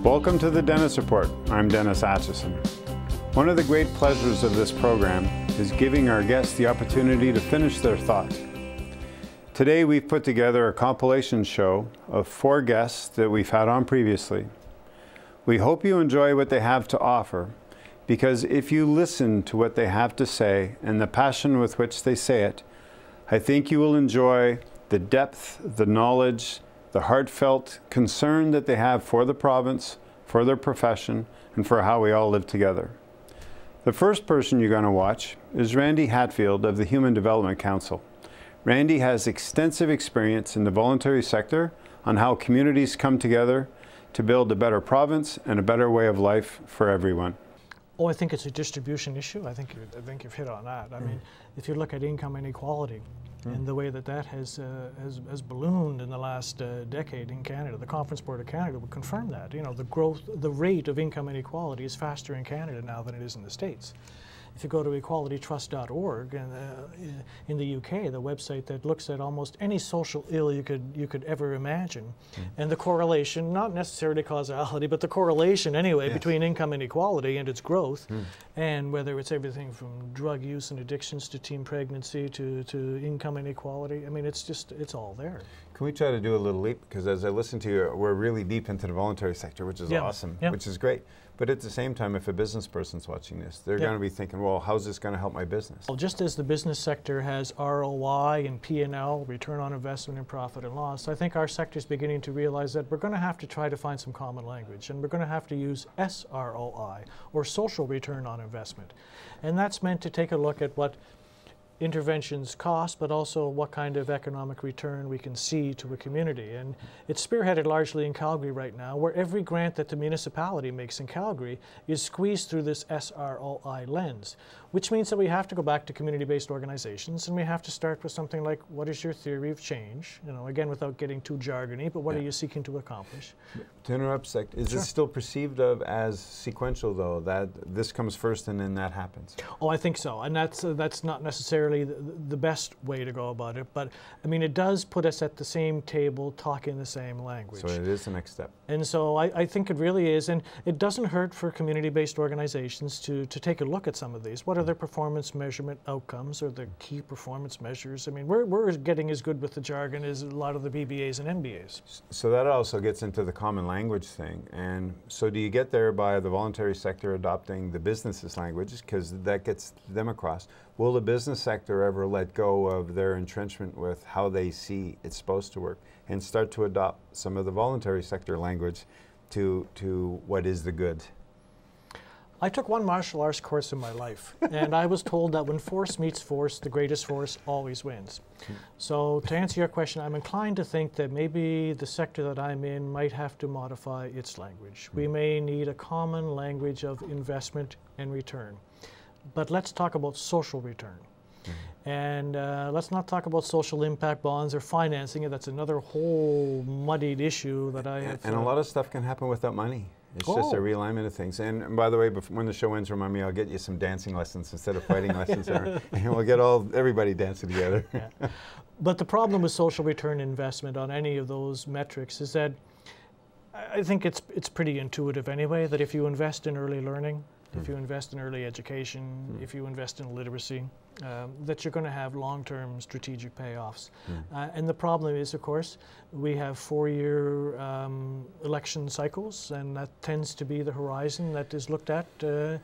Welcome to the Dennis Report. I'm Dennis Atchison. One of the great pleasures of this program is giving our guests the opportunity to finish their thought. Today we've put together a compilation show of 4 guests that we've had on previously. We hope you enjoy what they have to offer, because if you listen to what they have to say and the passion with which they say it, I think you will enjoy the depth, the knowledge, the heartfelt concern that they have for the province, for their profession, and for how we all live together. The first person you're going to watch is Randy Hatfield of the Human Development Council. Randy has extensive experience in the voluntary sector on how communities come together to build a better province and a better way of life for everyone. Oh, I think it's a distribution issue. I think you've hit on that. I mean, if you look at income inequality and the way that has ballooned in the last decade in Canada, the Conference Board of Canada would confirm that. You know, the rate of income inequality is faster in Canada now than it is in the States. If you go to equalitytrust.org in the UK, the website that looks at almost any social ill you could ever imagine, and the correlation, not necessarily causality, but the correlation anyway between income inequality and its growth, and whether it's everything from drug use and addictions to teen pregnancy to income inequality. I mean, it's all there. Can we try to do a little leap? Because as I listen to you, we're really deep into the voluntary sector, which is awesome, which is great. But at the same time, if a business person's watching this, they're going to be thinking, well, how's this going to help my business? Well, just as the business sector has ROI and P&L, return on investment and profit and loss, I think our sector is beginning to realize that we're going to have to try to find some common language, and we're going to have to use SROI, or social return on investment. And that's meant to take a look at what interventions cost, but also what kind of economic return we can see to a community. And it's spearheaded largely in Calgary right now, where every grant that the municipality makes in Calgary is squeezed through this SROI lens, which means that we have to go back to community-based organizations, and we have to start with something like, what is your theory of change? You know, again, without getting too jargony, but what are you seeking to accomplish? To interrupt, is it still perceived of as sequential, though, that this comes first and then that happens? Oh, I think so, and that's not necessarily the best way to go about it, but I mean, it does put us at the same table talking the same language. So it is the next step. And so I think it really is, and it doesn't hurt for community-based organizations to take a look at some of these. What are their performance measurement outcomes, or the key performance measures? I mean, we're getting as good with the jargon as a lot of the BBAs and MBAs. So that also gets into the common language thing. And so do you get there by the voluntary sector adopting the business's language, because that gets them across? Will the business sector ever let go of their entrenchment with how they see it's supposed to work and start to adopt some of the voluntary sector language to what is the good? I took one martial arts course in my life, and I was told that when force meets force, the greatest force always wins. So to answer your question, I'm inclined to think that maybe the sector that I'm in might have to modify its language. We may need a common language of investment and return. But let's talk about social return. And let's not talk about social impact bonds or financing it. That's another whole muddied issue that I have. And a lot of stuff can happen without money. It's just a realignment of things. And by the way, when the show ends, remind me, I'll get you some dancing lessons instead of fighting lessons. And we'll get everybody dancing together. But the problem with social return investment on any of those metrics is that I think it's pretty intuitive anyway, that if you invest in early learning, if you invest in early education, if you invest in literacy, that you're going to have long-term strategic payoffs. And the problem is, of course, we have 4-year election cycles, and that tends to be the horizon that is looked at. You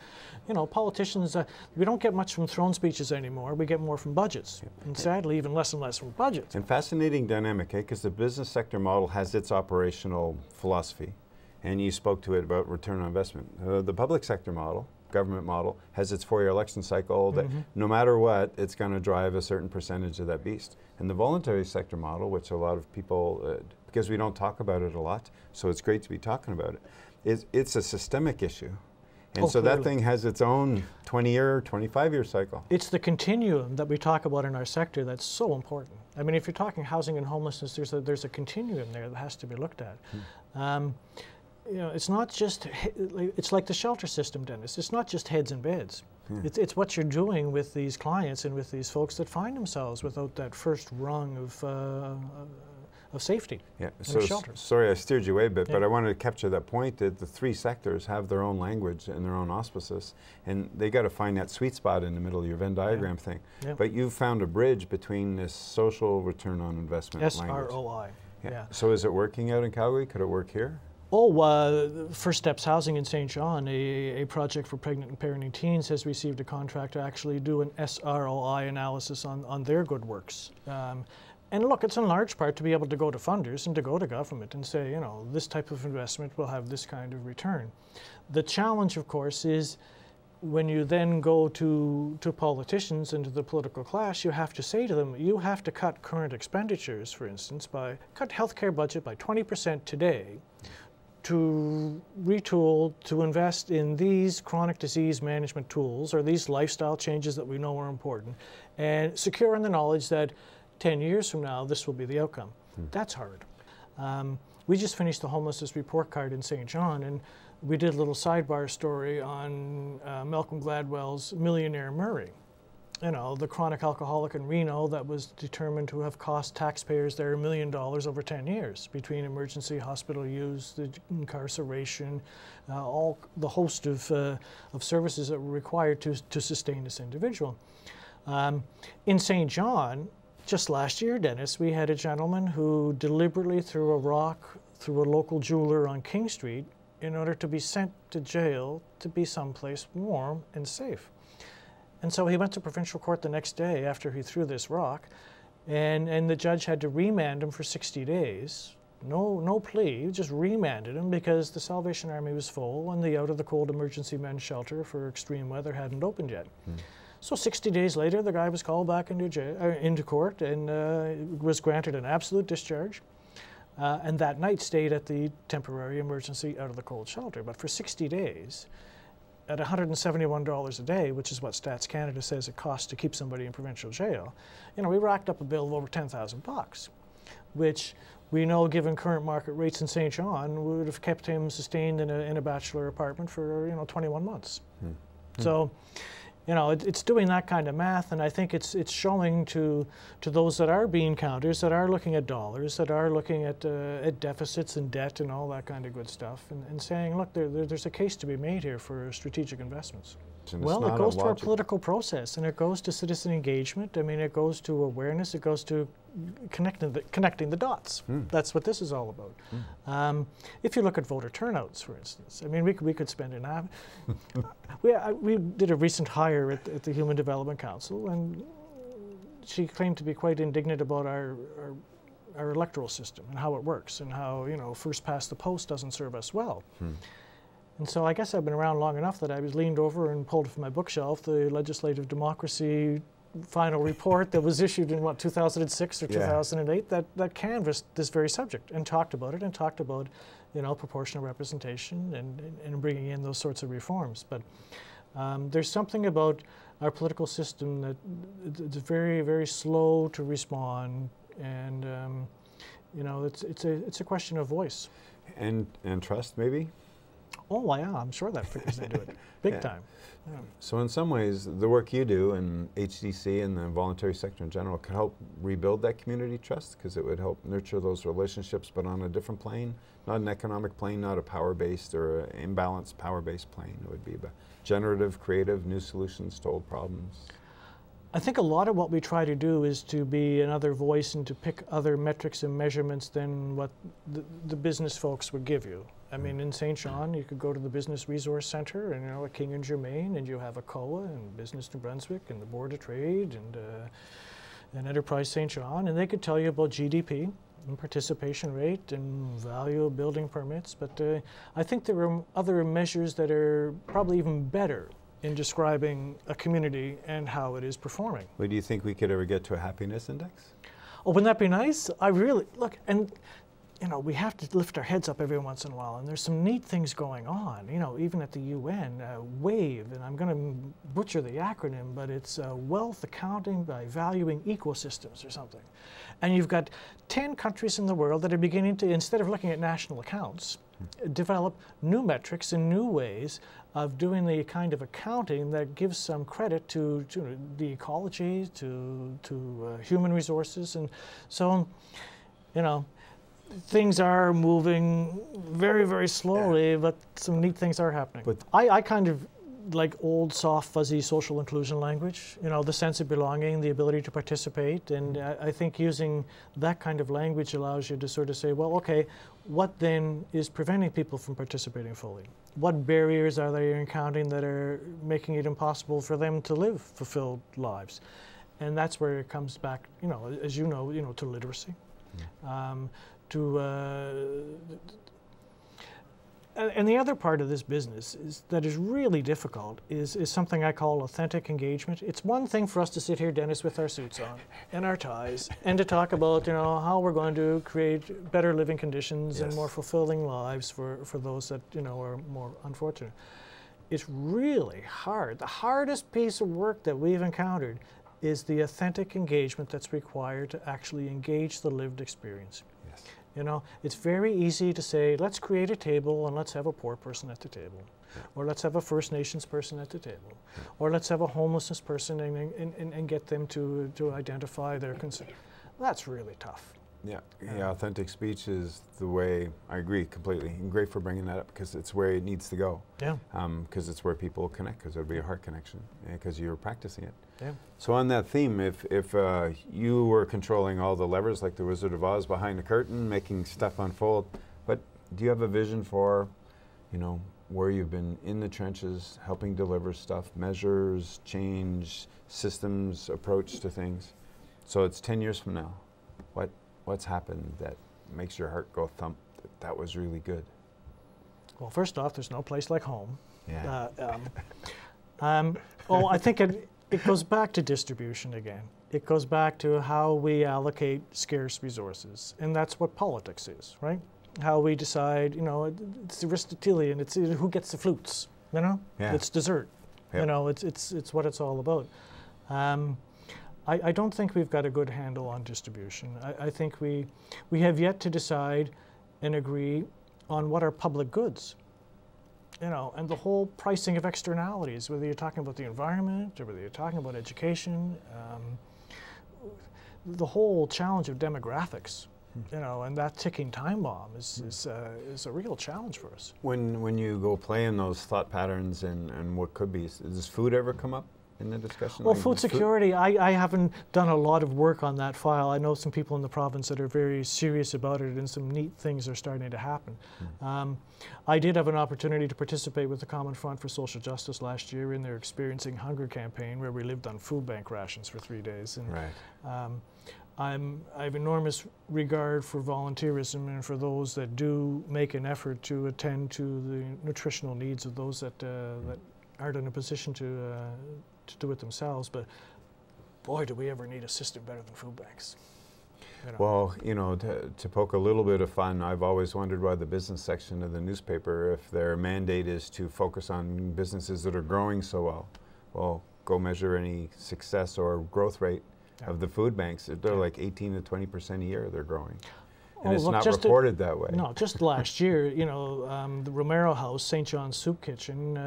know, politicians, we don't get much from throne speeches anymore. We get more from budgets, and sadly, even less and less from budgets. And fascinating dynamic, because the business sector model has its operational philosophy. And you spoke to it about return on investment. The public sector model, government model, has its 4-year election cycle that no matter what, it's going to drive a certain percentage of that beast. And the voluntary sector model, which a lot of people, because we don't talk about it a lot, so it's great to be talking about it, it's a systemic issue. And so that thing has its own 20-year, 25-year cycle. It's the continuum that we talk about in our sector that's so important. I mean, if you're talking housing and homelessness, there's a continuum there that has to be looked at. You know, it's not just, it's like the shelter system, Dennis. It's not just heads and beds. It's what you're doing with these clients and with these folks that find themselves without that first rung safety Yeah. and So of shelter. sorry, I steered you away a bit, Yeah. but I wanted to capture that point that the three sectors have their own language and their own auspices, and they got to find that sweet spot in the middle of your Venn diagram thing. Yeah. But you've found a bridge between this social return on investment language. SROI. Yeah. Yeah. So is it working out in Calgary? Could it work here? First Steps Housing in St. John, a project for pregnant and parenting teens, has received a contract to actually do an SROI analysis on their good works. And look, it's in large part to be able to go to funders and to go to government and say, you know, this type of investment will have this kind of return. The challenge, of course, is when you then go to politicians and to the political class, you have to say to them, you have to cut current expenditures, for instance, cut healthcare budget by 20% today, to retool, to invest in these chronic disease management tools or these lifestyle changes that we know are important, and secure in the knowledge that 10 years from now, this will be the outcome. That's hard. We just finished the homelessness report card in St. John, and we did a little sidebar story on Malcolm Gladwell's Millionaire Murray. You know, the chronic alcoholic in Reno that was determined to have cost taxpayers there $1 million over 10 years between emergency hospital use, the incarceration, all the host of services that were required to sustain this individual. In St. John, just last year, Dennis, we had a gentleman who deliberately threw a rock through a local jeweler on King Street in order to be sent to jail to be someplace warm and safe. And so he went to provincial court the next day after he threw this rock, and the judge had to remand him for 60 days. No plea, just remanded him because the Salvation Army was full and the Out of the Cold Emergency Men's Shelter for extreme weather hadn't opened yet. So 60 days later, the guy was called back into court and was granted an absolute discharge. And that night stayed at the temporary emergency Out of the Cold shelter. But for 60 days, at $171 a day, which is what Stats Canada says it costs to keep somebody in provincial jail, you know, we racked up a bill of over $10,000, which we know, given current market rates in St. John, would have kept him sustained in a bachelor apartment for 21 months. So, you know, it's doing that kind of math, and I think it's showing to those that are bean counters, that are looking at dollars, that are looking at deficits and debt and all that kind of good stuff, and saying, look, there's a case to be made here for strategic investments. Well, it goes to our political process, and it goes to citizen engagement. I mean, it goes to awareness. It goes to connecting the dots. That's what this is all about. If you look at voter turnouts, for instance, I mean, we could spend an hour. We did a recent hire at the Human Development Council, and she claimed to be quite indignant about our electoral system and how it works, and how, you know, first past the post doesn't serve us well. And so I guess I've been around long enough that I was leaned over and pulled from my bookshelf the Legislative Democracy final report that was issued in, 2006 or 2008 that canvassed this very subject and talked about it, and talked about, you know, proportional representation and bringing in those sorts of reforms. But there's something about our political system that it's very, very slow to respond, and you know, it's a question of voice. And trust, maybe? Oh, yeah, I'm sure that figures into it, big time. Yeah. So in some ways, the work you do in HDC and the voluntary sector in general could help rebuild that community trust, because it would help nurture those relationships, but on a different plane, not an economic plane, not a power-based or an imbalanced power-based plane. It would be a generative, creative, new solutions to old problems. I think a lot of what we try to do is to be another voice and to pick other metrics and measurements than what the business folks would give you. I mean, in St. John, you could go to the Business Resource Center, and, you know, at King and Germain, and you have a COA and Business New Brunswick and the Board of Trade and Enterprise St. John, and they could tell you about GDP and participation rate and value of building permits. But I think there are other measures that are probably even better in describing a community and how it is performing. Well, do you think we could ever get to a happiness index? Oh, wouldn't that be nice? I really, look, and you know, we have to lift our heads up every once in a while, and there's some neat things going on, you know, even at the UN, WAVE, and I'm going to butcher the acronym, but it's Wealth Accounting by Valuing Ecosystems or something. And you've got 10 countries in the world that are beginning to, instead of looking at national accounts, develop new metrics and new ways of doing the kind of accounting that gives some credit to the ecology, to human resources. And so, you know, things are moving very, very slowly, but some neat things are happening. But I kind of like old, soft, fuzzy social inclusion language, you know, the sense of belonging, the ability to participate, and I think using that kind of language allows you to sort of say, well, okay, what then is preventing people from participating fully? What barriers are they encountering that are making it impossible for them to live fulfilled lives? And that's where it comes back, you know, as you know, to literacy, and the other part of this business that is really difficult is something I call authentic engagement. It's one thing for us to sit here, Dennis, with our suits on and our ties, and to talk about, you know, how we're going to create better living conditions and more fulfilling lives for those that, you know, are more unfortunate. It's really hard. The hardest piece of work that we've encountered is the authentic engagement that's required to actually engage the lived experience. Yes. You know, it's very easy to say, let's create a table and let's have a poor person at the table. Yeah. Or let's have a First Nations person at the table. Yeah. Or let's have a homelessness person and get them to identify their concern. That's really tough. Yeah, authentic speech is the way, I agree completely. And great for bringing that up because it's where it needs to go. Yeah. Because it's where people connect, because there'll be a heart connection, because you're practicing it. Yeah. So on that theme, if you were controlling all the levers like the Wizard of Oz behind the curtain, making stuff unfold, but do you have a vision for, you know, where you've been in the trenches, helping deliver stuff, measures, change, systems, approach to things? So it's 10 years from now. What's happened that makes your heart go thump? That was really good. Well, first off, there's no place like home. Yeah. Well, I think it goes back to distribution again. It goes back to how we allocate scarce resources, and that's what politics is, right? How we decide, you know, it's Aristotelian. It's who gets the flutes, you know. Yeah. It's dessert. Yep. You know, it's what it's all about. I don't think we've got a good handle on distribution. I think we have yet to decide and agree on what are public goods, you know, and the whole pricing of externalities, whether you're talking about the environment or whether you're talking about education, the whole challenge of demographics, you know, and that ticking time bomb is a real challenge for us. When you go play in those thought patterns and what could be, does food ever come up in the discussion? Well, food security, I haven't done a lot of work on that file. I know some people in the province that are very serious about it, and some neat things are starting to happen. I did have an opportunity to participate with the Common Front for Social Justice last year in their Experiencing Hunger campaign, where we lived on food bank rations for 3 days. And, right. I have enormous regard for volunteerism and for those that do make an effort to attend to the nutritional needs of those that aren't in a position to do it themselves, but boy, do we ever need a system better than food banks. You know. Well, you know, to poke a little bit of fun, I've always wondered why the business section of the newspaper, if their mandate is to focus on businesses that are growing so well, go measure any success or growth rate of the food banks. They're like 18 to 20% a year they're growing. And it's not reported that way. No, just last year, you know, the Romero House, St. John's Soup Kitchen,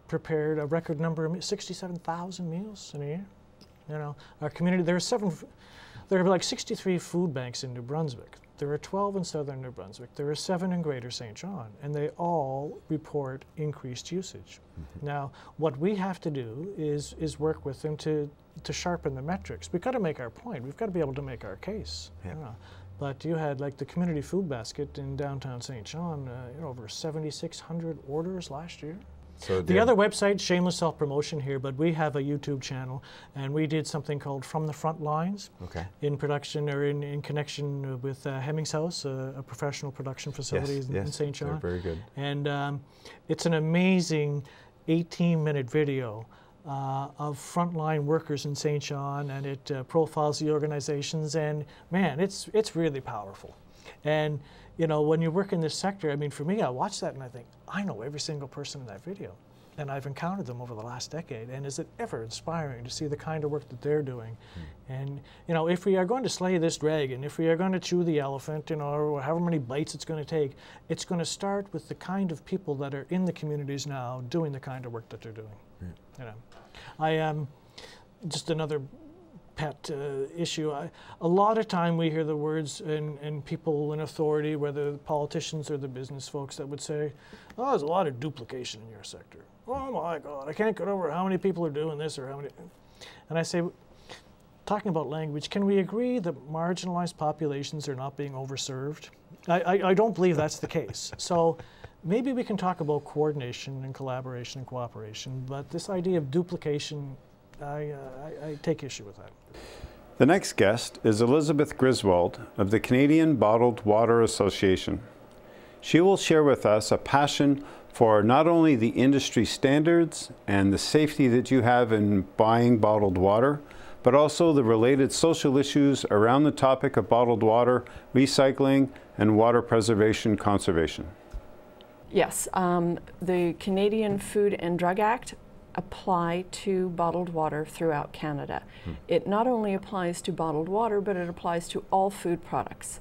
prepared a record number of 67,000 meals in a year. You know, our community, there are like 63 food banks in New Brunswick. There are 12 in southern New Brunswick. There are 7 in Greater St. John, and they all report increased usage. Now, what we have to do is work with them to sharpen the metrics. We've got to make our point. We've got to be able to make our case. You know. But you had like the community food basket in downtown St. John, you know, over 7,600 orders last year. So the other website, shameless self-promotion here, but we have a YouTube channel, and we did something called From the Front Lines in production or in connection with Hemmings House, a professional production facility in St. John. Very good. And it's an amazing 18-minute video of frontline workers in St. John, and it profiles the organizations, and man, it's really powerful. And you know, when you work in this sector, I mean, for me, I watch that and I think, I know every single person in that video, and I've encountered them over the last decade, and is it ever inspiring to see the kind of work that they're doing? And you know, if we are going to slay this dragon, if we are going to chew the elephant, you know, or however many bites it's going to take, it's going to start with the kind of people that are in the communities now doing the kind of work that they're doing. You know, I am just another pet issue. A lot of time we hear the words and people in authority, whether the politicians or the business folks, that would say, oh, there's a lot of duplication in your sector. Oh my God, I can't get over how many people are doing this or how many. And I say, talking about language, can we agree that marginalized populations are not being overserved? I don't believe that's the case. So maybe we can talk about coordination and collaboration and cooperation, but this idea of duplication, I take issue with that. The next guest is Elizabeth Griswold of the Canadian Bottled Water Association. She will share with us a passion for not only the industry standards and the safety that you have in buying bottled water, but also the related social issues around the topic of bottled water, recycling, and water preservation conservation. Yes, the Canadian Food and Drug Act apply to bottled water throughout Canada. It not only applies to bottled water, but it applies to all food products.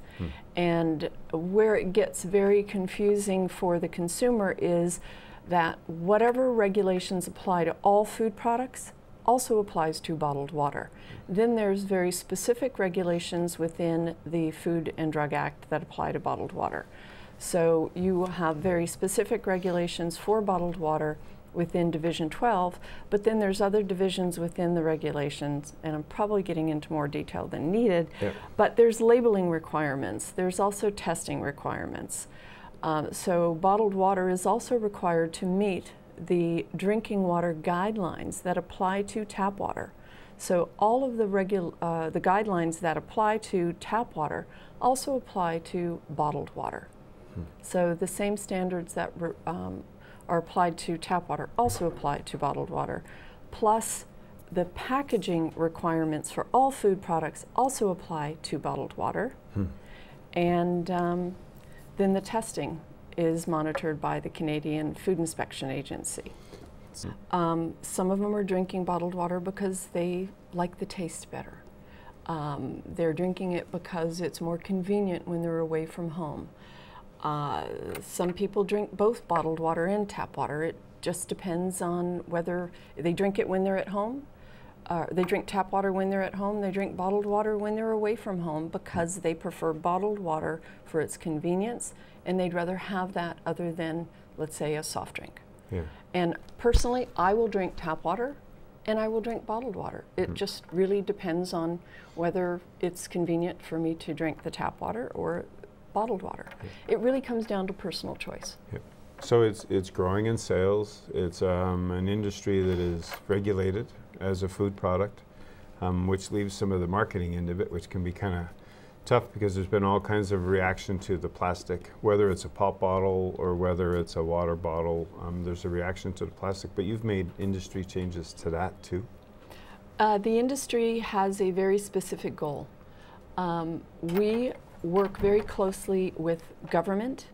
And where it gets very confusing for the consumer is that whatever regulations apply to all food products also applies to bottled water. Then there's very specific regulations within the Food and Drug Act that apply to bottled water. So you have very specific regulations for bottled water within Division 12, but then there's other divisions within the regulations, and I'm probably getting into more detail than needed, but there's labeling requirements. There's also testing requirements. So bottled water is also required to meet the drinking water guidelines that apply to tap water. So all of the guidelines that apply to tap water also apply to bottled water. So the same standards that are applied to tap water also apply to bottled water. Plus, the packaging requirements for all food products also apply to bottled water. And then the testing is monitored by the Canadian Food Inspection Agency. Some of them are drinking bottled water because they like the taste better. They're drinking it because it's more convenient when they're away from home. Some people drink both bottled water and tap water. It just depends on whether they drink it when they're at home. They drink tap water when they're at home. They drink bottled water when they're away from home because they prefer bottled water for its convenience, and they'd rather have that other than, let's say, a soft drink. And personally, I will drink tap water and I will drink bottled water. It just really depends on whether it's convenient for me to drink the tap water or bottled water. It really comes down to personal choice. So it's growing in sales. It's an industry that is regulated as a food product, which leaves some of the marketing end of it, which can be kind of tough because there's been all kinds of reaction to the plastic, whether it's a pop bottle or whether it's a water bottle. There's a reaction to the plastic, but you've made industry changes to that too? The industry has a very specific goal. We work very closely with government,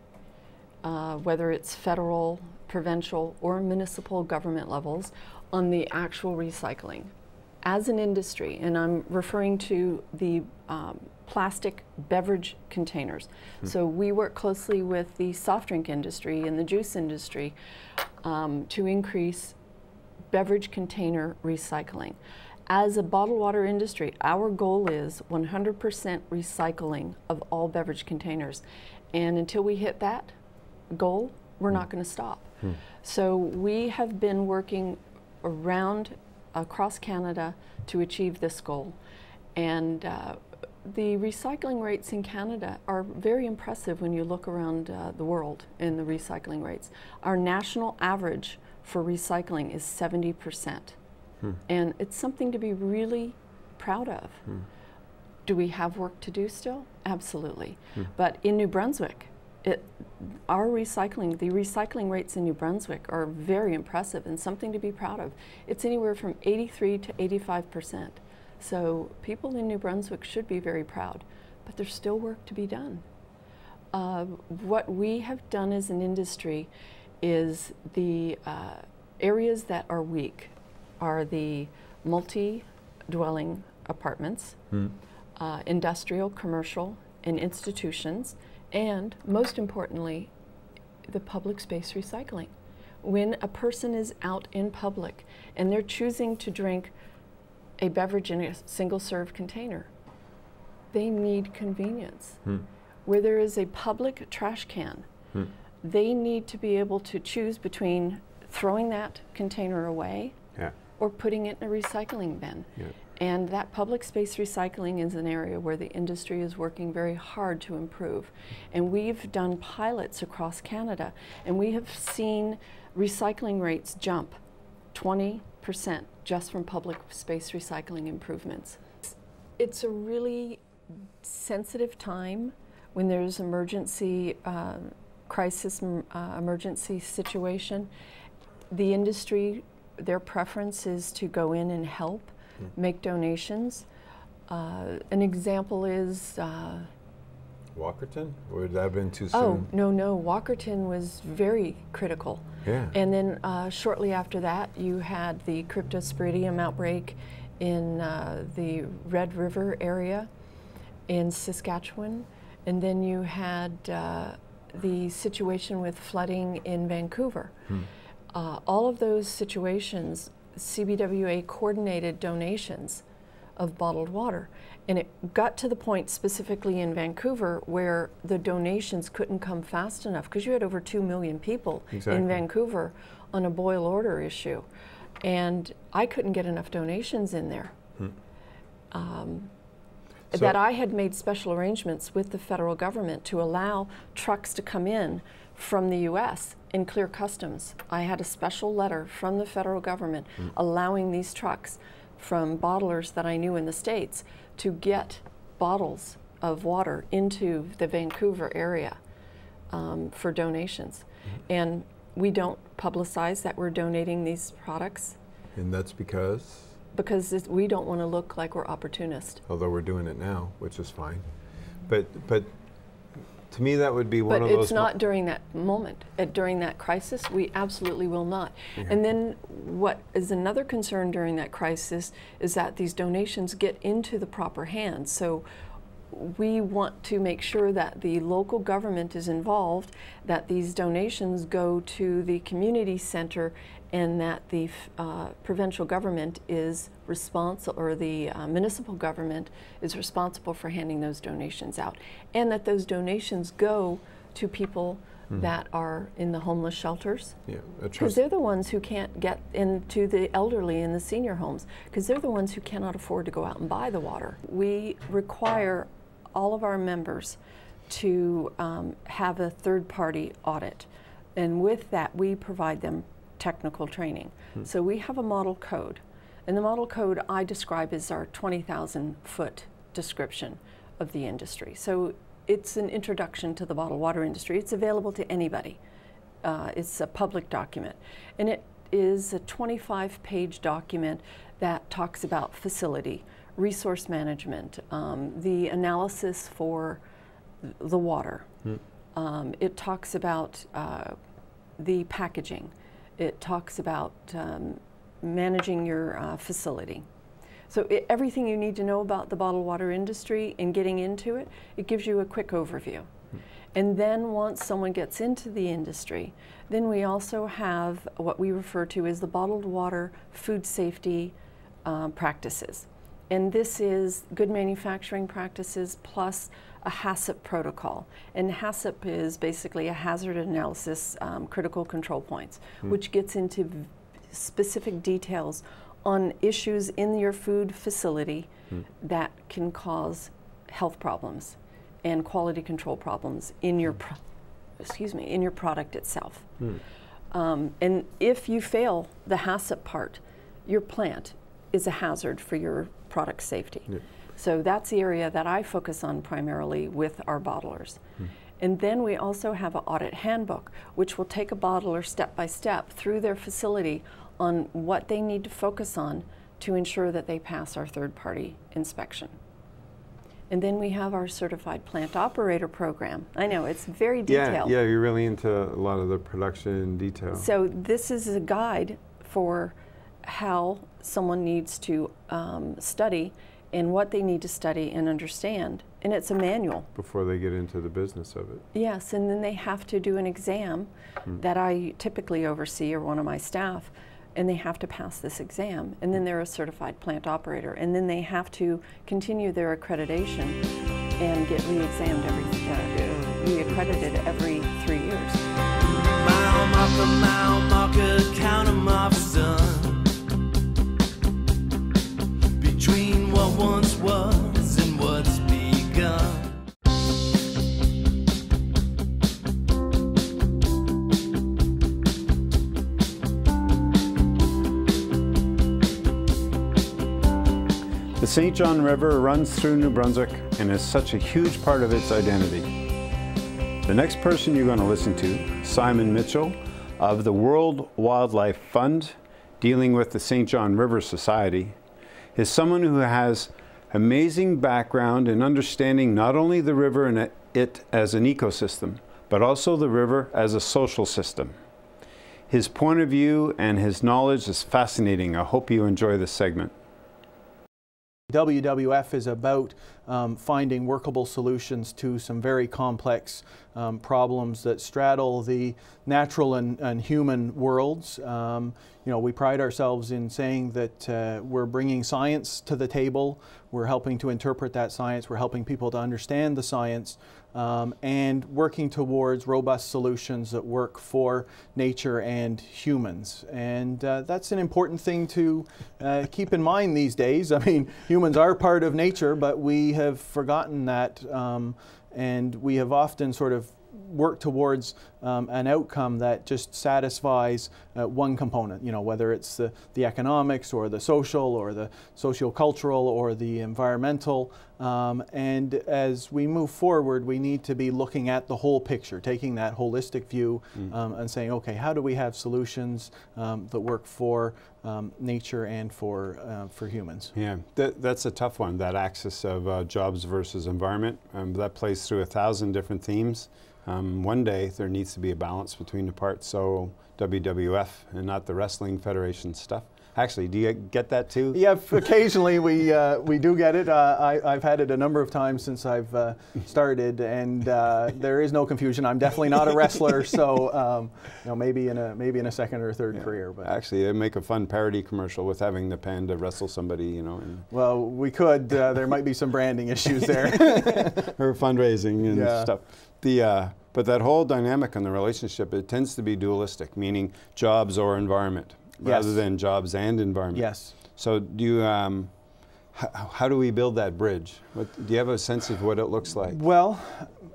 whether it's federal, provincial, or municipal government levels, on the actual recycling. As an industry, and I'm referring to the plastic beverage containers. So we work closely with the soft drink industry and the juice industry to increase beverage container recycling. As a bottled water industry, our goal is 100% recycling of all beverage containers. And until we hit that goal, we're not going to stop. So we have been working across Canada to achieve this goal. And the recycling rates in Canada are very impressive when you look around the world in the recycling rates. Our national average for recycling is 70%. And it's something to be really proud of. Do we have work to do still? Absolutely. But in New Brunswick, the recycling rates in New Brunswick are very impressive and something to be proud of. It's anywhere from 83 to 85%. So people in New Brunswick should be very proud, but there's still work to be done. What we have done as an industry is the areas that are weak are the multi-dwelling apartments, industrial, commercial, and institutions, and most importantly, the public space recycling. When a person is out in public and they're choosing to drink a beverage in a single-serve container. They need convenience. Where there is a public trash can, they need to be able to choose between throwing that container away or putting it in a recycling bin. And that public space recycling is an area where the industry is working very hard to improve. And we've done pilots across Canada, and we have seen recycling rates jump 20% just from public space recycling improvements. It's a really sensitive time when there's emergency crisis, emergency situation. The industry, their preference is to go in and help, make donations. An example is Walkerton? Or would that have been too oh, soon? no, Walkerton was very critical. And then shortly after that, you had the Cryptosporidium outbreak in the Red River area in Saskatchewan. And then you had the situation with flooding in Vancouver. All of those situations, CBWA coordinated donations of bottled water. And it got to the point specifically in Vancouver where the donations couldn't come fast enough because you had over 2 million people in Vancouver on a boil order issue. And I couldn't get enough donations in there. That I had made special arrangements with the federal government to allow trucks to come in from the US and clear customs. I had a special letter from the federal government allowing these trucks from bottlers that I knew in the States to get bottles of water into the Vancouver area for donations. And we don't publicize that we're donating these products. And that's because? Because we don't want to look like we're opportunist. Although we're doing it now, which is fine. But to me that would be one of those... But it's not during that moment. During that crisis, we absolutely will not. And then what is another concern during that crisis is that these donations get into the proper hands. So we want to make sure that the local government is involved, that these donations go to the community center, and that the provincial government is responsible, or the municipal government is responsible for handing those donations out, and that those donations go to people that are in the homeless shelters, because they're the ones who can't get into the elderly in the senior homes, because they're the ones who cannot afford to go out and buy the water. We require all of our members to have a third-party audit, and with that we provide them technical training. So we have a model code, and the model code I describe as our 20,000-foot description of the industry. So it's an introduction to the bottled water industry. It's available to anybody. It's a public document, and it is a 25-page document that talks about facility, resource management, the analysis for the water. It talks about the packaging. It talks about managing your facility. So everything you need to know about the bottled water industry and getting into it, it gives you a quick overview. And then once someone gets into the industry, then we also have what we refer to as the bottled water food safety practices. And this is good manufacturing practices plus a HACCP protocol. And HACCP is basically a hazard analysis critical control points, which gets into specific details on issues in your food facility that can cause health problems and quality control problems in your in your product itself. And if you fail the HACCP part, your plant is a hazard for your product safety. So that's the area that I focus on primarily with our bottlers. And then we also have an audit handbook, which will take a bottler step by step through their facility on what they need to focus on to ensure that they pass our third-party inspection. And then we have our certified plant operator program. I know, it's very detailed. Yeah, you're really into a lot of the production detail. So this is a guide for how someone needs to study and what they need to study and understand. And it's a manual. Before they get into the business of it. Yes, and then they have to do an exam that I typically oversee, or one of my staff, and they have to pass this exam, and then they're a certified plant operator, and then they have to continue their accreditation and get re-examined re-accredited every 3 years. Mile marker, count 'em off, son. Between what once was and what's begun. The St. John River runs through New Brunswick and is such a huge part of its identity. The next person you're going to listen to, Simon Mitchell of the World Wildlife Fund, dealing with the St. John River Society, is someone who has amazing background in understanding not only the river and it as an ecosystem, but also the river as a social system. His point of view and his knowledge is fascinating. I hope you enjoy this segment. WWF is about finding workable solutions to some very complex problems that straddle the natural and human worlds. You know, we pride ourselves in saying that we're bringing science to the table, we're helping to interpret that science, we're helping people to understand the science, and working towards robust solutions that work for nature and humans. And that's an important thing to keep in mind these days. I mean, humans are part of nature, but we have forgotten that, and we have often sort of work towards an outcome that just satisfies one component, you know, whether it's the economics or the social or the socio-cultural or the environmental. And as we move forward, we need to be looking at the whole picture, taking that holistic view and saying, okay, how do we have solutions that work for nature and for humans? Yeah, that's a tough one, that axis of jobs versus environment. That plays through 1,000 different themes. One day there needs to be a balance between the parts, so WWF and not the Wrestling Federation stuff. Actually, do you get that too? Yeah, occasionally we do get it. I've had it a number of times since I've started, and there is no confusion. I'm definitely not a wrestler, so you know, maybe in a second or third career. But actually, it'd make a fun parody commercial with having the panda wrestle somebody, you know. Well, we could. There might be some branding issues there, or fundraising and stuff. But that whole dynamic in the relationship, it tends to be dualistic, meaning jobs or environment, rather than jobs and environment. Yes. So do you, how do we build that bridge? Do you have a sense of what it looks like? Well,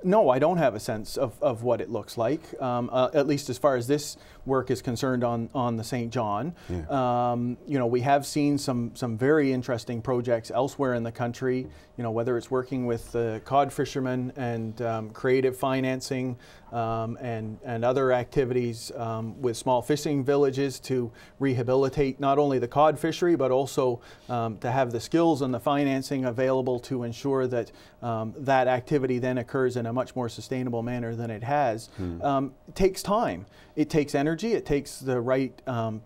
no, I don't have a sense of what it looks like, at least as far as this work is concerned on the St. John. Yeah. You know, we have seen some very interesting projects elsewhere in the country, you know, whether it's working with cod fishermen and creative financing and other activities with small fishing villages to rehabilitate not only the cod fishery, but also to have the skills and the financing available to ensure that that activity then occurs in a much more sustainable manner than it has. It takes time. It takes energy, it takes the right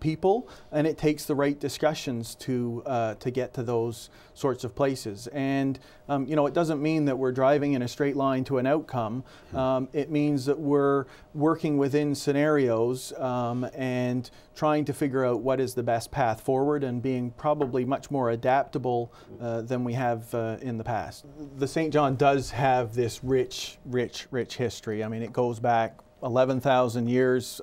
people, and it takes the right discussions to get to those sorts of places. And you know, it doesn't mean that we're driving in a straight line to an outcome. It means that we're working within scenarios and trying to figure out what is the best path forward, and being probably much more adaptable than we have in the past. The St. John does have this rich history. I mean, it goes back 11,000 years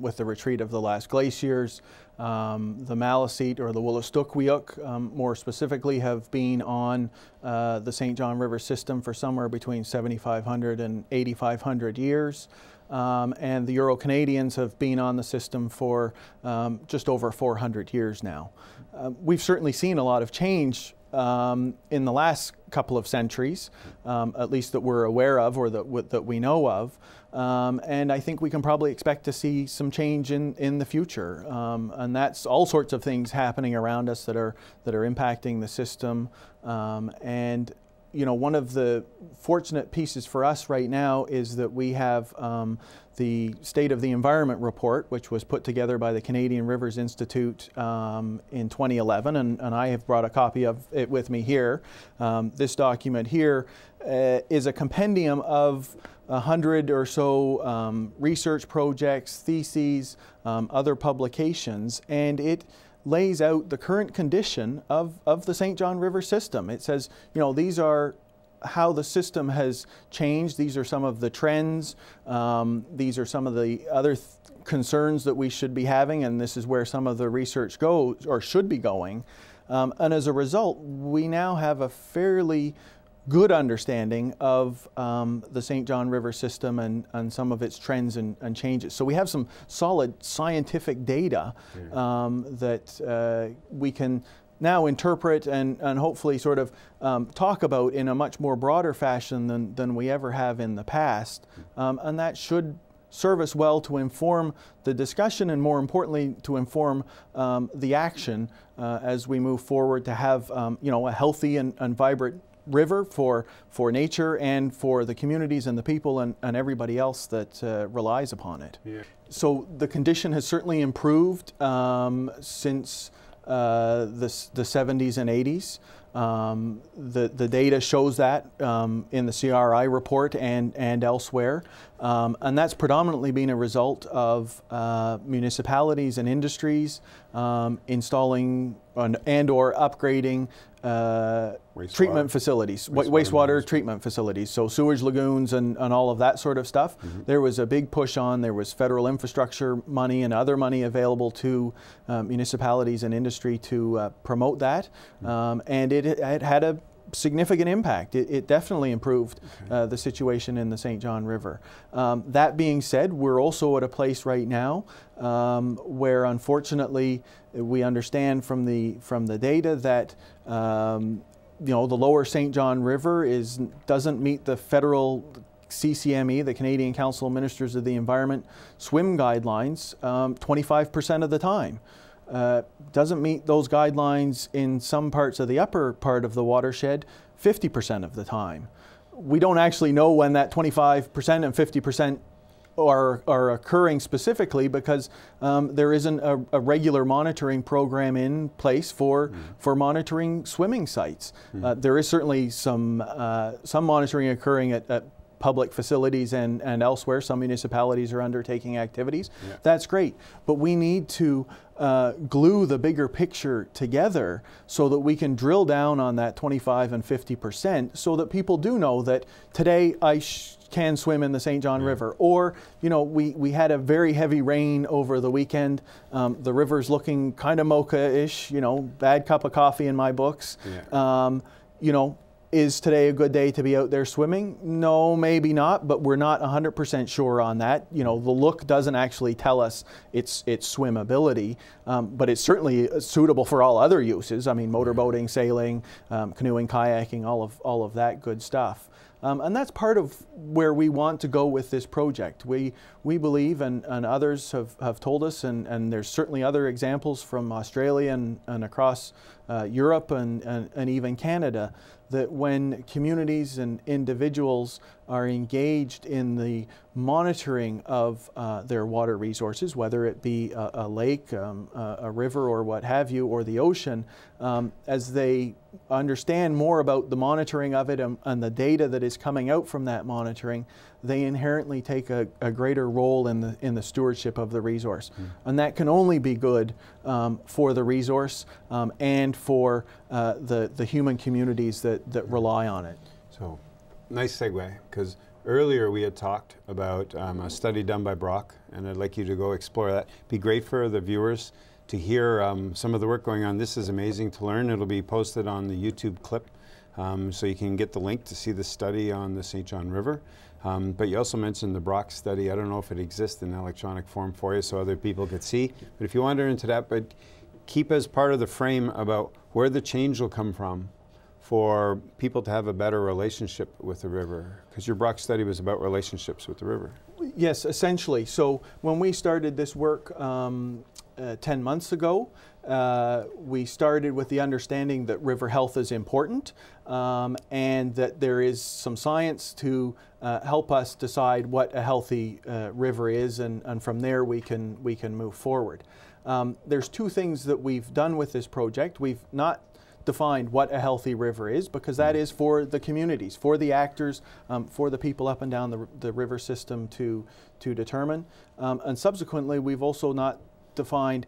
with the retreat of the last glaciers. The Maliseet or the Wolastoqiyik, more specifically, have been on the St. John River system for somewhere between 7,500 and 8,500 years. And the Euro-Canadians have been on the system for just over 400 years now. We've certainly seen a lot of change in the last couple of centuries, at least that we're aware of or that we know of. And I think we can probably expect to see some change in the future. And that's all sorts of things happening around us that are impacting the system. And you know, one of the fortunate pieces for us right now is that we have the State of the Environment report, which was put together by the Canadian Rivers Institute in 2011, and I have brought a copy of it with me here. This document here is a compendium of 100 or so research projects, theses, other publications, and it lays out the current condition of the St. John River system. It says, you know, these are how the system has changed. These are some of the trends. These are some of the other concerns that we should be having, and this is where some of the research goes, or should be going. And as a result, we now have a fairly good understanding of the St. John River system and some of its trends and changes. So we have some solid scientific data that we can now interpret and hopefully sort of talk about in a much more broader fashion than we ever have in the past. And that should serve us well to inform the discussion and, more importantly, to inform the action as we move forward to have you know, a healthy and vibrant river for nature and for the communities and the people and everybody else that relies upon it. Yeah. So the condition has certainly improved since the 70s and 80s. The data shows that in the CRI report and elsewhere. And that's predominantly been a result of municipalities and industries installing and or upgrading treatment facilities, wastewater treatment facilities, so sewage lagoons and all of that sort of stuff. There was a big push on, there was federal infrastructure money and other money available to municipalities and industry to promote that, and it had a significant impact. It definitely improved the situation in the St. John River. That being said, we're also at a place right now where, unfortunately, we understand from the data that you know, the lower St. John River doesn't meet the federal CCME, the Canadian Council of Ministers of the Environment, swim guidelines 25% of the time. Doesn't meet those guidelines in some parts of the upper part of the watershed 50% of the time. We don't actually know when that 25% and 50% are occurring specifically, because there isn't a regular monitoring program in place for monitoring swimming sites. There is certainly some monitoring occurring at public facilities and elsewhere. Some municipalities are undertaking activities. Yeah. That's great, but we need to glue the bigger picture together so that we can drill down on that 25 and 50%, so that people do know that today I can swim in the St. John River, or, you know, we had a very heavy rain over the weekend. The river's looking kind of mocha-ish, you know, bad cup of coffee in my books. Yeah. You know, is today a good day to be out there swimming? No, maybe not, but we're not 100% sure on that. You know, the look doesn't actually tell us its swimmability, but it's certainly suitable for all other uses. I mean, motorboating, sailing, canoeing, kayaking, all of that good stuff. And that's part of where we want to go with this project. We believe, and others have told us, and there's certainly other examples from Australia and across Europe and even Canada, that when communities and individuals are engaged in the monitoring of their water resources, whether it be a lake, a river, or what have you, or the ocean, as they understand more about the monitoring of it and the data that is coming out from that monitoring, they inherently take a greater role in the stewardship of the resource. And that can only be good for the resource and for the human communities that rely on it. So, nice segue, because earlier we had talked about a study done by Brock, and I'd like you to go explore that. It'd be great for the viewers to hear some of the work going on. This is amazing to learn. It'll be posted on the YouTube clip, so you can get the link to see the study on the St. John River. But you also mentioned the Brock study. I don't know if it exists in electronic form for you so other people could see, but if you wander into that, but keep as part of the frame about where the change will come from for people to have a better relationship with the river, because your Brock study was about relationships with the river. Yes, essentially. So when we started this work 10 months ago, we started with the understanding that river health is important, and that there is some science to help us decide what a healthy river is, and from there we can move forward. There's two things that we've done with this project. We've not defined what a healthy river is, because that is for the communities, for the actors, for the people up and down the river system to determine. And subsequently, we've also not defined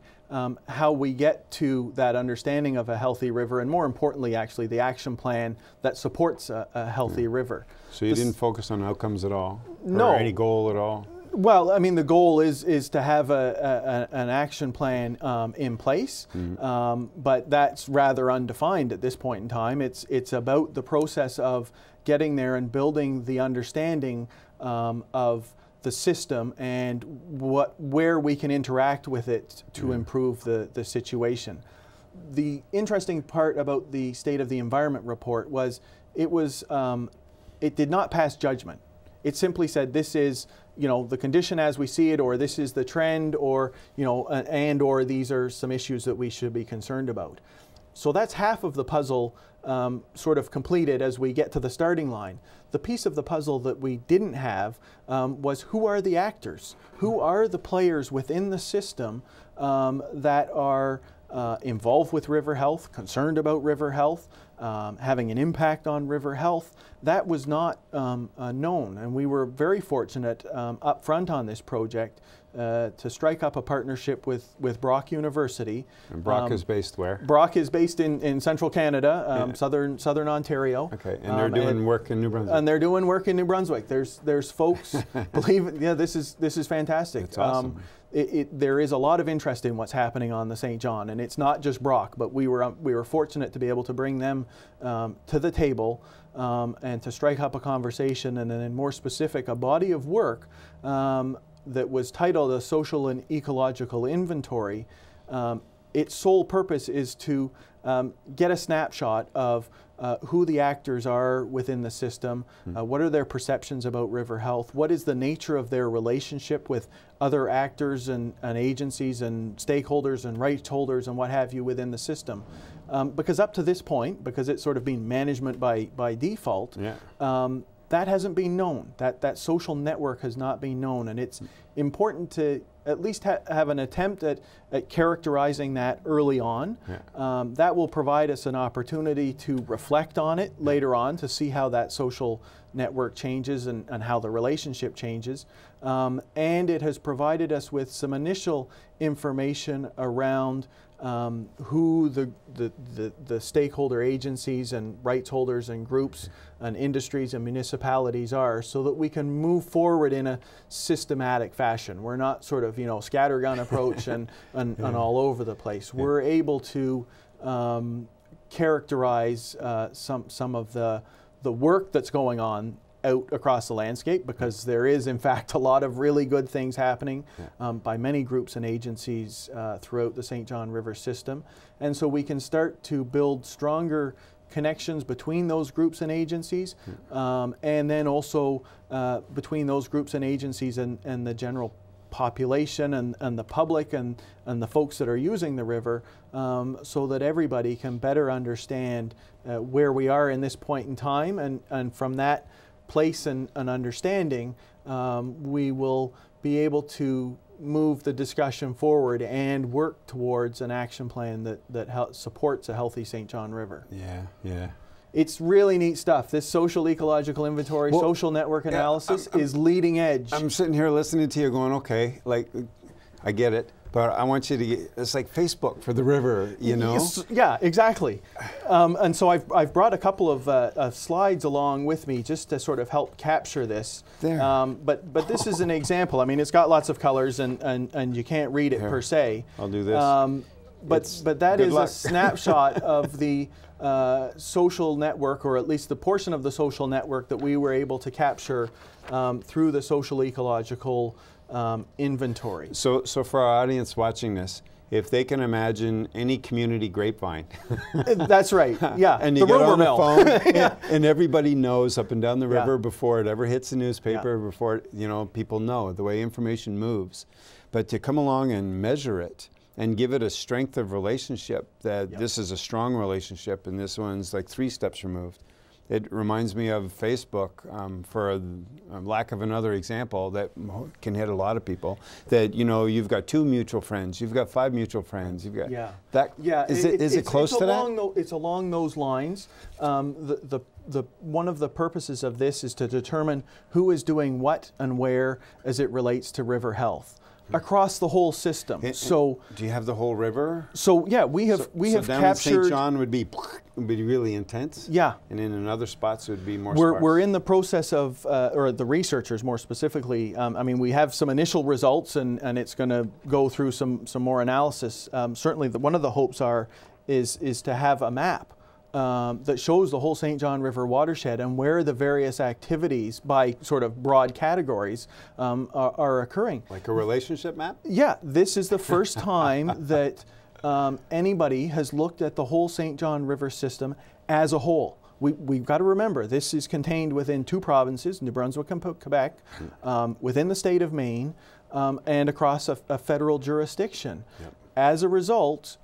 how we get to that understanding of a healthy river, and more importantly, actually, the action plan that supports a healthy river. So you didn't focus on outcomes at all? No. Or any goal at all? Well, I mean, the goal is to have an action plan in place, but that's rather undefined at this point in time. It's about the process of getting there and building the understanding of the system and where we can interact with it to improve the situation. The interesting part about the State of the Environment report was it did not pass judgment. It simply said, this is, you know, the condition as we see it, or this is the trend, or, you know, or these are some issues that we should be concerned about. So that's half of the puzzle sort of completed as we get to the starting line. The piece of the puzzle that we didn't have was, who are the actors? Who are the players within the system that are involved with river health, concerned about river health, having an impact on river health? That was not known, and we were very fortunate up front on this project to strike up a partnership with Brock University. And Brock is based where? Brock is based in central Canada, southern Ontario. Okay, and they're doing work in New Brunswick. And they're doing work in New Brunswick. There's folks, believe it, yeah, this is fantastic. It's awesome. There is a lot of interest in what's happening on the St. John, and it's not just Brock, but we were fortunate to be able to bring them to the table and to strike up a conversation, and then more specific, a body of work that was titled a Social and Ecological Inventory. Its sole purpose is to get a snapshot of who the actors are within the system, what are their perceptions about river health, what is the nature of their relationship with other actors and agencies and stakeholders and rights holders and what have you within the system. Because up to this point, because it's sort of been management by default, that hasn't been known. That social network has not been known, and it's important to at least have an attempt at characterizing that early on. That will provide us an opportunity to reflect on it later on, to see how that social network changes and how the relationship changes. And it has provided us with some initial information around who the stakeholder agencies and rights holders and groups and industries and municipalities are, so that we can move forward in a systematic fashion. We're not sort of, you know, scattergun approach and all over the place. We're able to characterize some of the work that's going on out across the landscape, because there is in fact a lot of really good things happening by many groups and agencies throughout the St. John River system. And so we can start to build stronger connections between those groups and agencies, and then also between those groups and agencies and the general population and the public and the folks that are using the river, so that everybody can better understand where we are in this point in time, and from that place and understanding, we will be able to move the discussion forward and work towards an action plan that supports a healthy St. John River. Yeah. It's really neat stuff. This social ecological inventory, social network analysis is leading edge. I'm sitting here listening to you going, okay, like, I get it, but I want you to get, it's like Facebook for the river, you know? Yeah, exactly. And so I've brought a couple of slides along with me just to sort of help capture this. There. But this is an example. I mean, it's got lots of colors and you can't read it per se. I'll do this. But that is a snapshot of the social network, or at least the portion of the social network that we were able to capture through the social ecological inventory. So for our audience watching this, if they can imagine any community grapevine. That's right, yeah. And you get on the phone, and everybody knows up and down the river before it ever hits the newspaper, before, you know, people know the way information moves. But to come along and measure it, and give it a strength of relationship, that this is a strong relationship and this one's like 3 steps removed. It reminds me of Facebook, for a lack of another example that can hit a lot of people, that, you know, you've got 2 mutual friends, you've got 5 mutual friends, you've got that. Is it close to that? It's along those lines. One of the purposes of this is to determine who is doing what and where as it relates to river health across the whole system. So do you have the whole river? So yeah, we have down captured. in St. John would be really intense. Yeah, and in other spots it would be more. We're in the process of, or the researchers more specifically. I mean, we have some initial results, and it's going to go through some more analysis. Certainly, one of the hopes is to have a map that shows the whole St. John River watershed and where the various activities by sort of broad categories are occurring. Like a relationship map? Yeah, this is the first time that anybody has looked at the whole St. John River system as a whole. We've got to remember, this is contained within 2 provinces, New Brunswick and Quebec, within the state of Maine, and across a federal jurisdiction. Yep. As a result,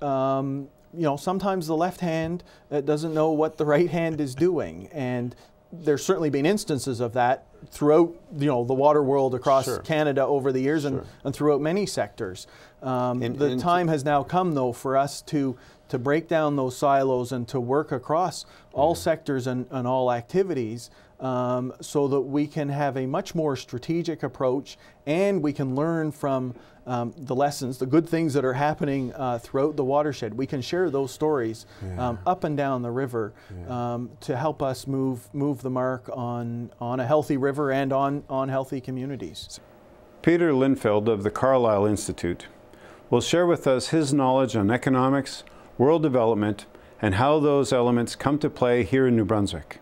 you know, sometimes the left hand doesn't know what the right hand is doing, and there's certainly been instances of that throughout, you know, the water world across Canada over the years, and throughout many sectors. The time has now come, though, for us to break down those silos and to work across all sectors and all activities, so that we can have a much more strategic approach, and we can learn from the lessons, the good things that are happening throughout the watershed. We can share those stories up and down the river to help us move the mark on a healthy river and on healthy communities. Peter Linfield of the Carlisle Institute will share with us his knowledge on economics, world development, and how those elements come to play here in New Brunswick.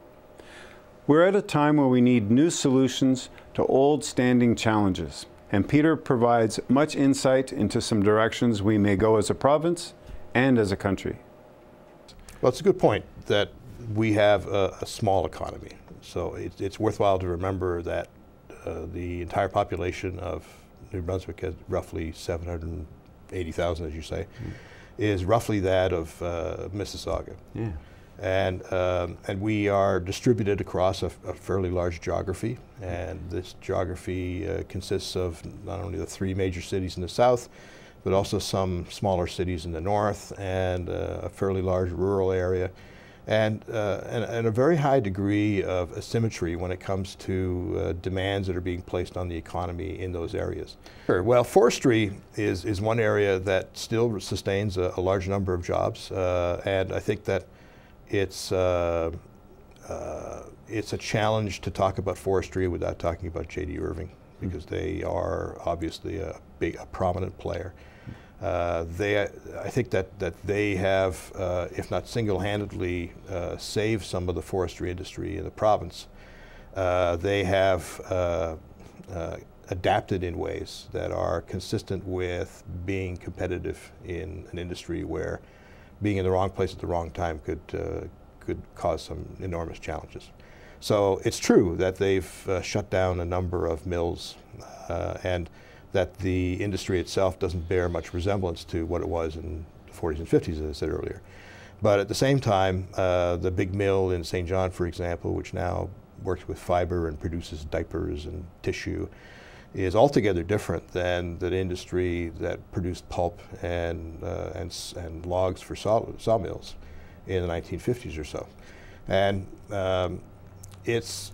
We're at a time where we need new solutions to old standing challenges, and Peter provides much insight into some directions we may go as a province and as a country. Well, it's a good point that we have a small economy. So it's worthwhile to remember that the entire population of New Brunswick, at roughly 780,000, as you say, is roughly that of Mississauga. Yeah. And we are distributed across a fairly large geography, and this geography consists of not only the 3 major cities in the south, but also some smaller cities in the north, and a fairly large rural area, and a very high degree of asymmetry when it comes to demands that are being placed on the economy in those areas. Sure. Well, forestry is one area that still sustains a large number of jobs, and I think that it's a challenge to talk about forestry without talking about J.D. Irving, because they are obviously a prominent player. I think that they have, if not single-handedly, saved some of the forestry industry in the province. They have adapted in ways that are consistent with being competitive in an industry where being in the wrong place at the wrong time could cause some enormous challenges. So it's true that they've shut down a number of mills, and that the industry itself doesn't bear much resemblance to what it was in the 40s and 50s, as I said earlier. But at the same time, the big mill in St. John, for example, which now works with fiber and produces diapers and tissue, is altogether different than the industry that produced pulp and logs for sawmills in the 1950s or so. And it's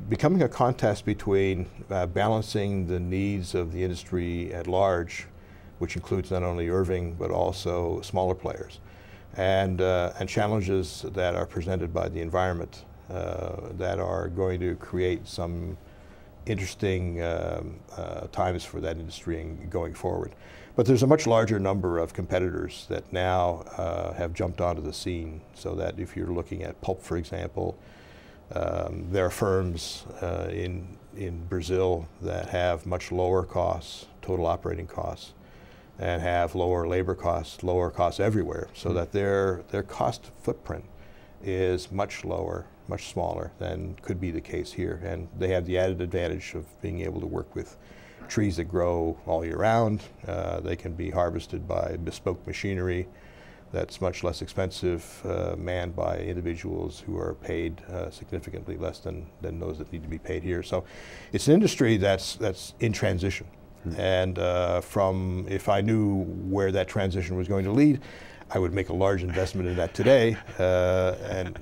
becoming a contest between balancing the needs of the industry at large, which includes not only Irving but also smaller players, and challenges that are presented by the environment that are going to create some interesting times for that industry going forward. But there's a much larger number of competitors that now have jumped onto the scene, so that if you're looking at pulp, for example, there are firms in Brazil that have much lower costs, total operating costs, and have lower labor costs, lower costs everywhere, so that their cost footprint is much lower, much smaller than could be the case here. And they have the added advantage of being able to work with trees that grow all year round. They can be harvested by bespoke machinery that's much less expensive, manned by individuals who are paid significantly less than those that need to be paid here. So it's an industry that's in transition. And if I knew where that transition was going to lead, I would make a large investment in that today, and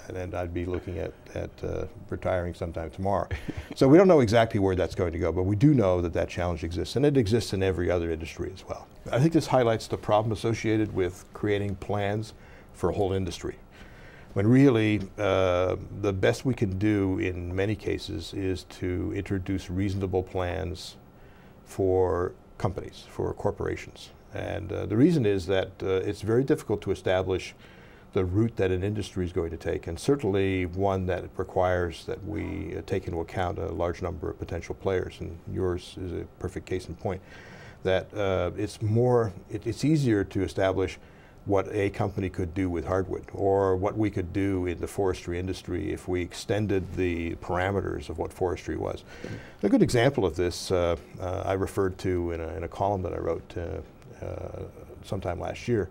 then I'd be looking at retiring sometime tomorrow. So we don't know exactly where that's going to go, but we do know that challenge exists, and it exists in every other industry as well. I think this highlights the problem associated with creating plans for a whole industry, when really the best we can do in many cases is to introduce reasonable plans for companies, for corporations. And the reason is that it's very difficult to establish the route that an industry is going to take, and certainly one that requires that we take into account a large number of potential players. And yours is a perfect case in point, that it's easier to establish what a company could do with hardwood, or what we could do in the forestry industry if we extended the parameters of what forestry was. A good example of this I referred to in a column that I wrote sometime last year,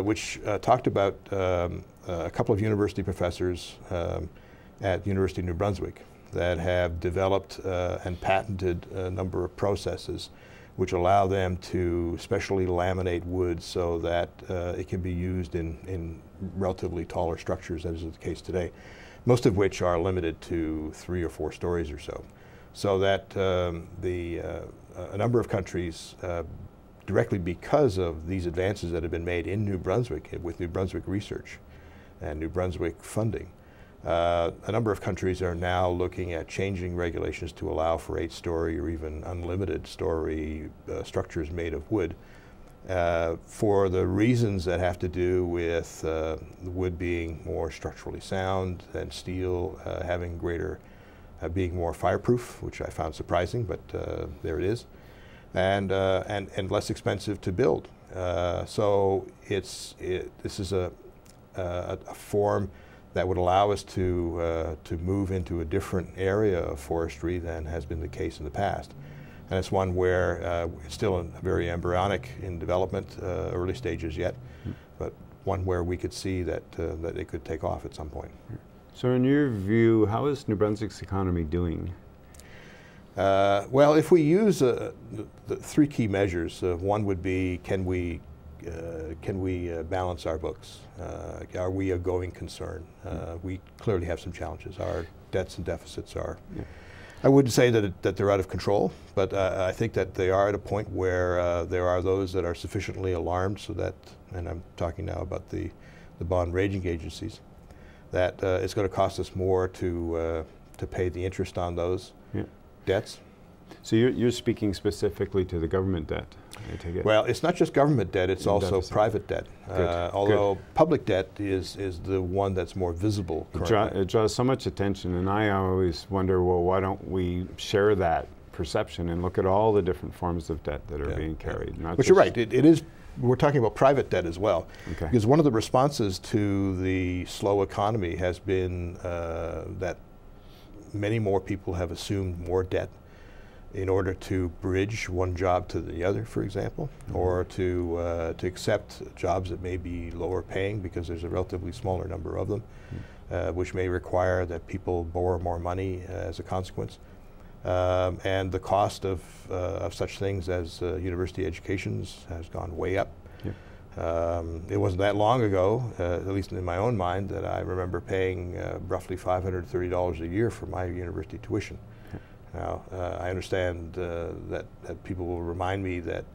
which talked about a couple of university professors at the University of New Brunswick that have developed and patented a number of processes which allow them to specially laminate wood so that it can be used in relatively taller structures, as is the case today, most of which are limited to 3 or 4 stories or so. So that a number of countries, directly because of these advances that have been made in New Brunswick with New Brunswick research and New Brunswick funding, a number of countries are now looking at changing regulations to allow for 8-story or even unlimited story structures made of wood, for the reasons that have to do with the wood being more structurally sound than steel, being more fireproof, which I found surprising, but there it is, and less expensive to build. So this is a form that would allow us to move into a different area of forestry than has been the case in the past. And it's one where it's still very embryonic in development, early stages yet, but one where we could see that it could take off at some point. So in your view, how is New Brunswick's economy doing? Well, if we use the 3 key measures, one would be, can we balance our books? Are we a going concern? We clearly have some challenges. Our debts and deficits are, I wouldn't say that they're out of control, but I think that they are at a point where there are those that are sufficiently alarmed so that, and I'm talking now about the bond rating agencies, that it's going to cost us more to pay the interest on those debts. So you're speaking specifically to the government debt, I take it? Well, it's not just government debt, it's also private debt. Although public debt is the one that's more visible currently. It draws so much attention, and I always wonder, well, why don't we share that perception and look at all the different forms of debt that are being carried? But you're right, it is, we're talking about private debt as well. Because one of the responses to the slow economy has been that many more people have assumed more debt in order to bridge one job to the other, for example, or to accept jobs that may be lower paying because there's a relatively smaller number of them, which may require that people borrow more money as a consequence. And the cost of such things as university educations has gone way up. It wasn't that long ago, at least in my own mind, that I remember paying roughly $530 a year for my university tuition. Now, I understand that people will remind me that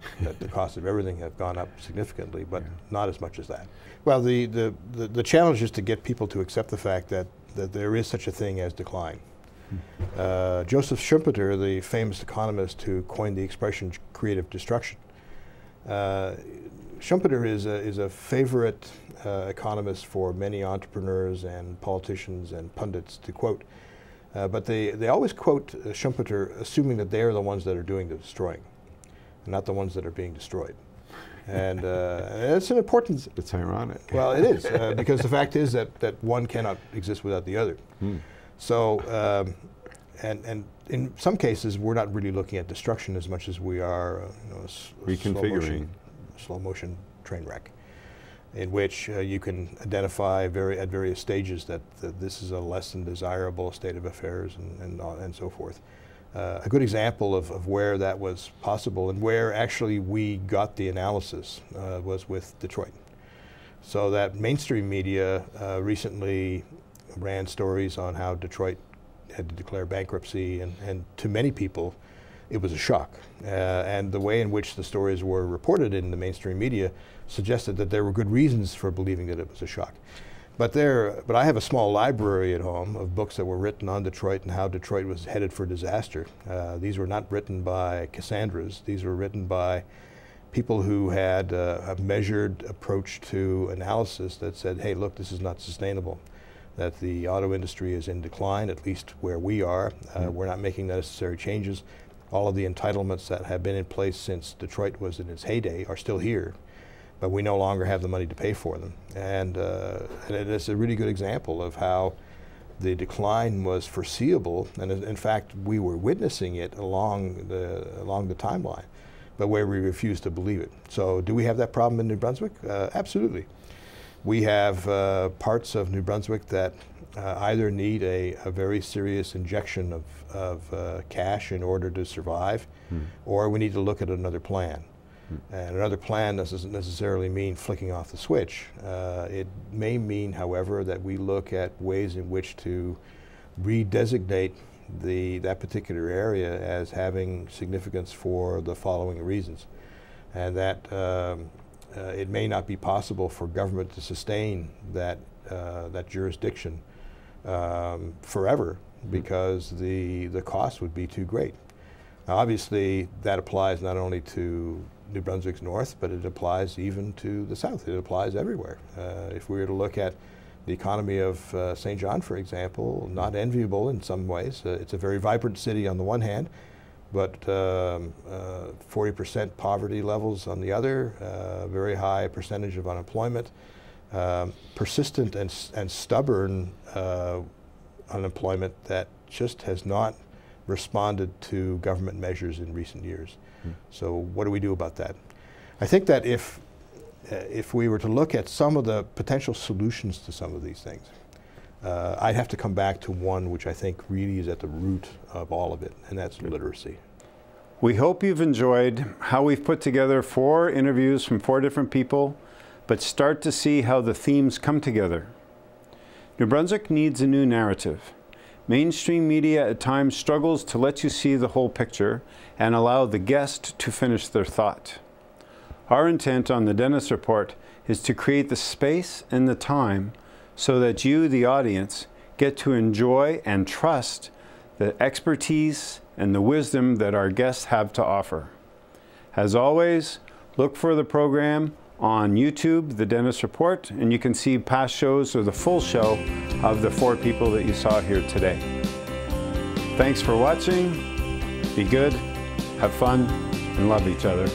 the cost of everything have gone up significantly, but not as much as that. Well, the challenge is to get people to accept the fact that there is such a thing as decline. Joseph Schumpeter, the famous economist who coined the expression creative destruction, Schumpeter is a favorite economist for many entrepreneurs and politicians and pundits to quote. But they always quote Schumpeter assuming that they're the ones that are doing the destroying, and not the ones that are being destroyed. And it's an important... It's ironic. Well, it is, because the fact is that one cannot exist without the other. So, and in some cases, we're not really looking at destruction as much as we are reconfiguring. Slow motion train wreck, in which you can identify at various stages that this is a less than desirable state of affairs and so forth. A good example of where that was possible and where actually we got the analysis was with Detroit. So that mainstream media recently ran stories on how Detroit had to declare bankruptcy, and to many people it was a shock. And the way in which the stories were reported in the mainstream media suggested that there were good reasons for believing that it was a shock. But I have a small library at home of books that were written on Detroit and how Detroit was headed for disaster. These were not written by Cassandras. These were written by people who had a measured approach to analysis that said, hey, look, this is not sustainable, that the auto industry is in decline, at least where we are. We're not making the necessary changes. All of the entitlements that have been in place since Detroit was in its heyday are still here, but we no longer have the money to pay for them. And it's a really good example of how the decline was foreseeable, and in fact, we were witnessing it along the timeline, but where we refused to believe it. So do we have that problem in New Brunswick? Absolutely. We have parts of New Brunswick that either need a very serious injection of cash in order to survive, or we need to look at another plan. And another plan doesn't necessarily mean flicking off the switch. It may mean, however, that we look at ways in which to redesignate that particular area as having significance for the following reasons. And that it may not be possible for government to sustain that jurisdiction forever, because the cost would be too great. Now, obviously, that applies not only to New Brunswick's north, but it applies even to the south. It applies everywhere. If we were to look at the economy of St. John, for example, not enviable in some ways. It's a very vibrant city on the one hand, but 40% poverty levels on the other, very high percentage of unemployment, persistent and stubborn unemployment that just has not responded to government measures in recent years. So what do we do about that? I think that if we were to look at some of the potential solutions to some of these things, I'd have to come back to one which I think really is at the root of all of it, and that's literacy. We hope you've enjoyed how we've put together 4 interviews from 4 different people, but start to see how the themes come together. New Brunswick needs a new narrative. Mainstream media at times struggles to let you see the whole picture and allow the guest to finish their thought. Our intent on the Dennis Report is to create the space and the time so that you, the audience, get to enjoy and trust the expertise and the wisdom that our guests have to offer. As always, look for the program on YouTube, The Dennis Report, and you can see past shows or the full show of the 4 people that you saw here today. Thanks for watching. Be good, have fun, and love each other.